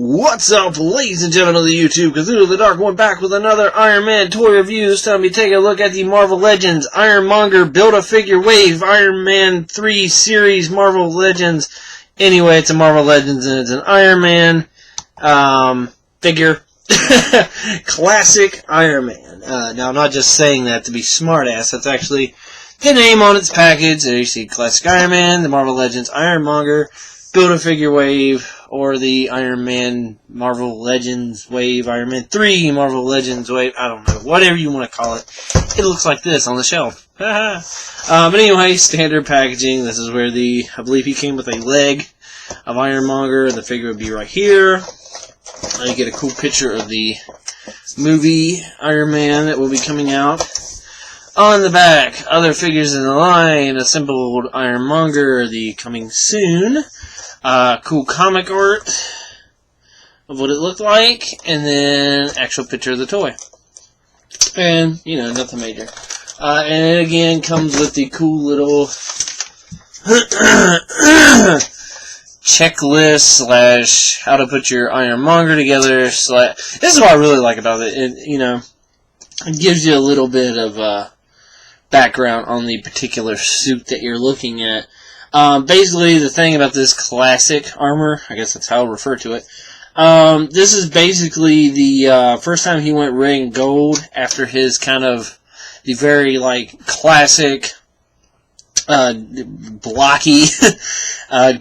What's up, ladies and gentlemen of the YouTube? Cthulhu the Dark One back with another Iron Man toy review. This time we take a look at the Marvel Legends Ironmonger Build-A-Figure Wave Iron Man 3 Series Marvel Legends. Anyway, it's a Marvel Legends and it's an Iron Man figure. Classic Iron Man. Now, I'm not just saying that to be smartass. That's actually the name on its package. There you see Classic Iron Man, the Marvel Legends Ironmonger Build-A-Figure Wave, or the Iron Man Marvel Legends Wave, Iron Man 3 Marvel Legends Wave, I don't know, whatever you want to call it. It looks like this on the shelf. But anyway, standard packaging. This is where I believe he came with a leg of Ironmonger. The figure would be right here. You get a cool picture of the movie Iron Man that will be coming out. On the back, other figures in the line, assembled Ironmonger, the coming soon. Cool comic art of what it looked like, and then actual picture of the toy. And, you know, nothing major. And it again comes with the cool little checklist slash how to put your Ironmonger together. This is what I really like about it. It gives you a little bit of background on the particular suit that you're looking at. Basically, the thing about this classic armor, I guess that's how I'll refer to it, this is basically the first time he went red and gold after his kind of the very, classic, blocky,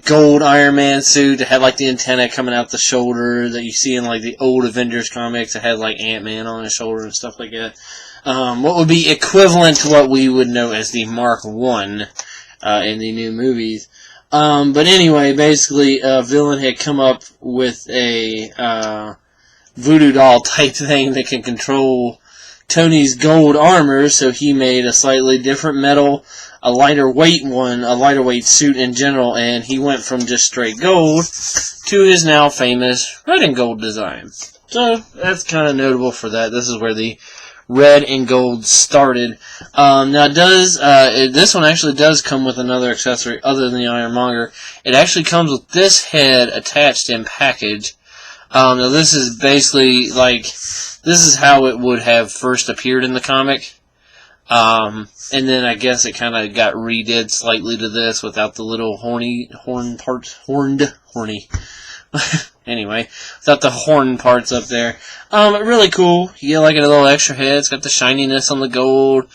gold Iron Man suit that had, the antenna coming out the shoulder that you see in, the old Avengers comics that had, Ant-Man on his shoulder and stuff like that. What would be equivalent to what we would know as the Mark I. In the new movies. But anyway, basically, a villain had come up with a voodoo doll type thing that can control Tony's gold armor, so he made a slightly different metal, a lighter weight one, a lighter weight suit in general, and he went from just straight gold to his now famous red and gold design. So, that's kind of notable for that. This is where the red and gold started. Now this one actually does come with another accessory other than the Ironmonger. It actually comes with this head attached in package. Now this is basically this is how it would have first appeared in the comic. And then I guess it kind of got redid slightly to this without the little horny anyway, without the horn parts up there. Really cool. You get a little extra head. It's got the shininess on the gold.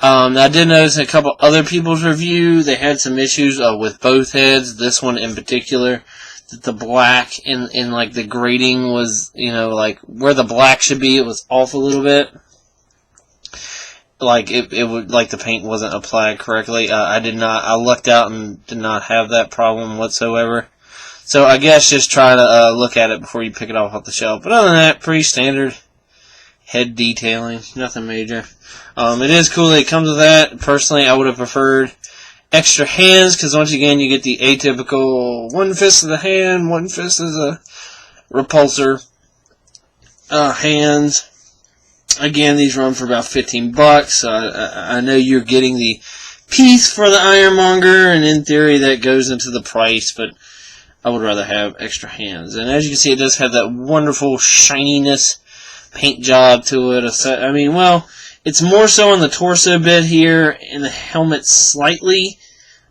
Now I did notice in a couple other people's review, they had some issues with both heads. This one in particular, that the black in the grading was, where the black should be, it was off a little bit. It would, the paint wasn't applied correctly. I lucked out and did not have that problem whatsoever. So I guess just try to look at it before you pick it off the shelf. But other than that, pretty standard head detailing, nothing major. It is cool that it comes with that. Personally, I would have preferred extra hands, because once again, you get the atypical one fist of the hand, one fist as a repulsor hands. Again, these run for about $15. I know you're getting the piece for the Ironmonger, and in theory that goes into the price, but I would rather have extra hands. And as you can see, it does have that wonderful shininess paint job to it. It's more so on the torso bit here, and the helmet slightly.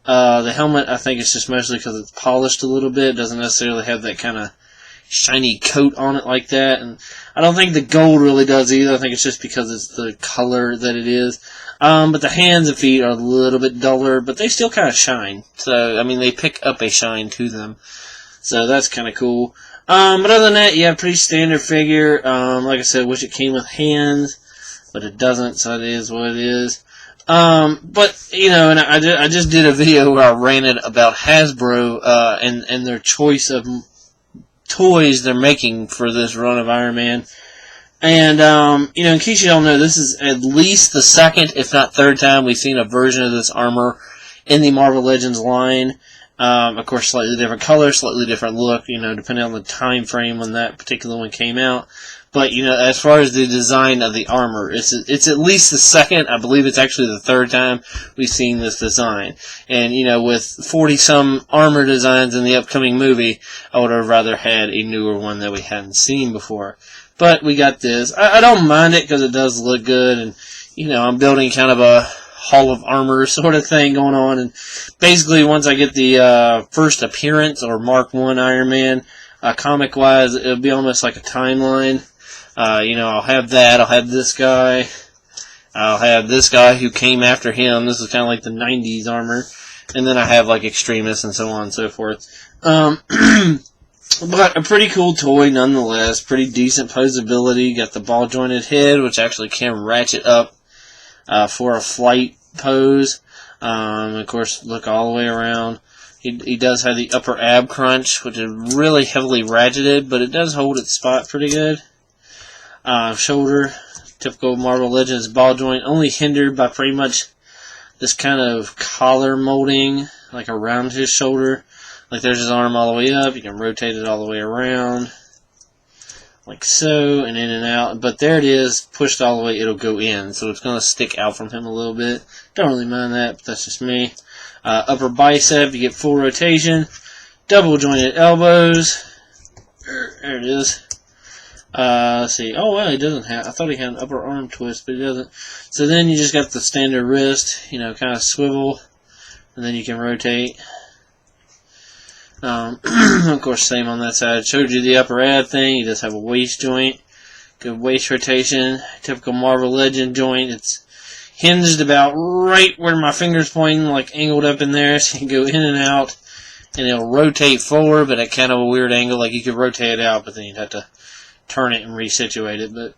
The helmet, I think it's just mostly because it's polished a little bit. It doesn't necessarily have that kind of shiny coat on it like that. And I don't think the gold really does either. I think it's just because it's the color that it is. But the hands and feet are a little bit duller, but they still kind of shine. So, they pick up a shine to them. So that's kind of cool. But other than that, yeah, pretty standard figure. Like I said, wish it came with hands, but it doesn't, so it is what it is. But, and I just did a video where I ranted about Hasbro, and their choice of toys they're making for this run of Iron Man. And, in case you don't know, this is at least the second, if not third time we've seen a version of this armor in the Marvel Legends line. Of course, slightly different color, slightly different look, depending on the time frame when that particular one came out. But, as far as the design of the armor, it's at least the second, I believe it's actually the third time we've seen this design. And, with 40-some armor designs in the upcoming movie, I would have rather had a newer one that we hadn't seen before. But we got this. I don't mind it because it does look good, and, I'm building kind of a Hall of Armor sort of thing going on. And basically, once I get the first appearance or Mark 1 Iron Man, comic-wise, it'll be almost like a timeline. I'll have that. I'll have this guy. I'll have this guy who came after him. This is kind of like the 90s armor. And then I have, like, Extremis and so on and so forth. But a pretty cool toy nonetheless. Pretty decent posability. Got the ball-jointed head, which actually can ratchet up for a flight pose. Of course, look all the way around. He does have the upper ab crunch, which is really heavily ratcheted, but it does hold its spot pretty good. Shoulder, typical Marvel Legends ball joint, only hindered by pretty much this kind of collar molding, like around his shoulder. Like there's his arm all the way up, you can rotate it all the way around, like so, and in and out. But there it is, pushed all the way, it'll go in, so it's going to stick out from him a little bit. Don't really mind that, but that's just me. Upper bicep, you get full rotation, double jointed elbows. There it is. Let's see. Oh, well, he doesn't have... I thought he had an upper arm twist, but he doesn't. So then you just got the standard wrist, kind of swivel, and then you can rotate. Of course, same on that side. Showed you the upper ab thing. He does have a waist joint. Good waist rotation. Typical Marvel Legend joint. It's hinged about right where my finger's pointing, like angled up in there, so you can go in and out, and it'll rotate forward, but at kind of a weird angle. Like you could rotate it out, but then you'd have to turn it and resituate it, but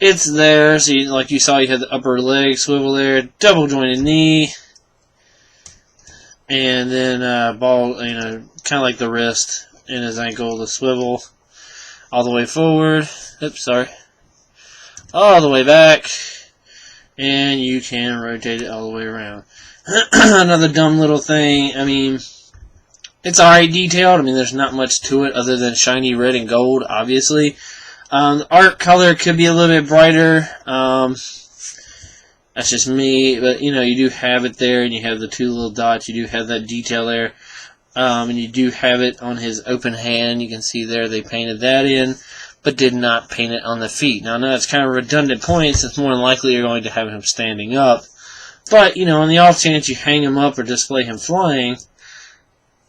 it's there. So like you saw, you had the upper leg swivel there, double jointed knee, and then ball, kind of like the wrist and his ankle, the swivel all the way forward. Oops, sorry, all the way back, and you can rotate it all the way around. Another dumb little thing. I mean, it's alright detailed. I mean, there's not much to it other than shiny red and gold, obviously. The art color could be a little bit brighter. That's just me. But, you do have it there, and you have the two little dots. You do have that detail there. And you do have it on his open hand. You can see there they painted that in, but did not paint it on the feet. Now, I know it's kind of redundant points. It's more than likely you're going to have him standing up. But, on the off chance you hang him up or display him flying,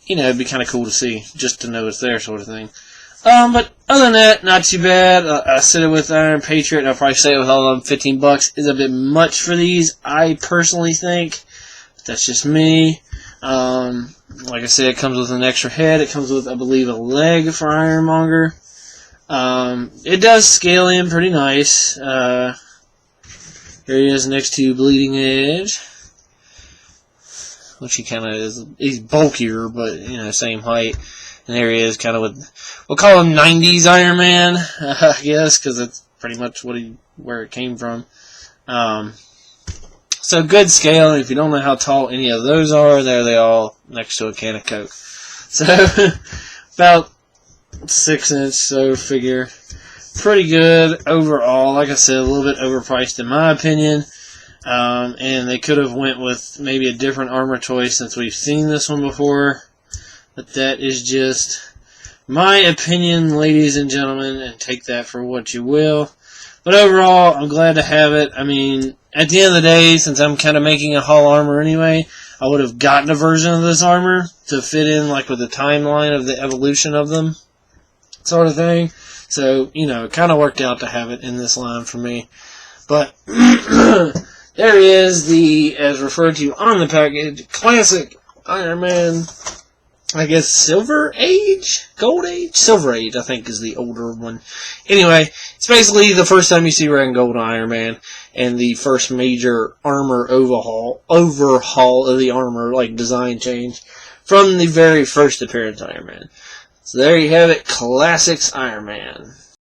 it'd be kind of cool to see, just to know it's there, sort of thing. But other than that, not too bad. I said it with Iron Patriot, and I'll probably say it with all of them. $15 is a bit much for these, I personally think. But that's just me. Like I said, it comes with an extra head. It comes with, I believe, a leg for Ironmonger. It does scale in pretty nice. Here he is next to Bleeding Edge, which he kind of is. He's bulkier, but same height. And there he is, kind of with, we'll call him 90s Iron Man, I guess, because that's pretty much where it came from. So good scale. If you don't know how tall any of those are, there they all next to a can of Coke. So about 6 inch, so figure. Pretty good overall. Like I said, a little bit overpriced in my opinion. And they could have went with maybe a different armor choice since we've seen this one before. But that is just my opinion, ladies and gentlemen, and take that for what you will. But overall, I'm glad to have it. I mean, at the end of the day, since I'm kind of making a Hall armor anyway, I would have gotten a version of this armor to fit in like with the timeline of the evolution of them, sort of thing. So, it kind of worked out to have it in this line for me. But there is the, as referred to on the package, classic Iron Man, I guess, Silver Age? Gold Age? Silver Age, I think, is the older one. Anyway, it's basically the first time you see red and gold Iron Man, and the first major armor overhaul of the armor, like design change, from the very first appearance of Iron Man. So there you have it, Classics Iron Man.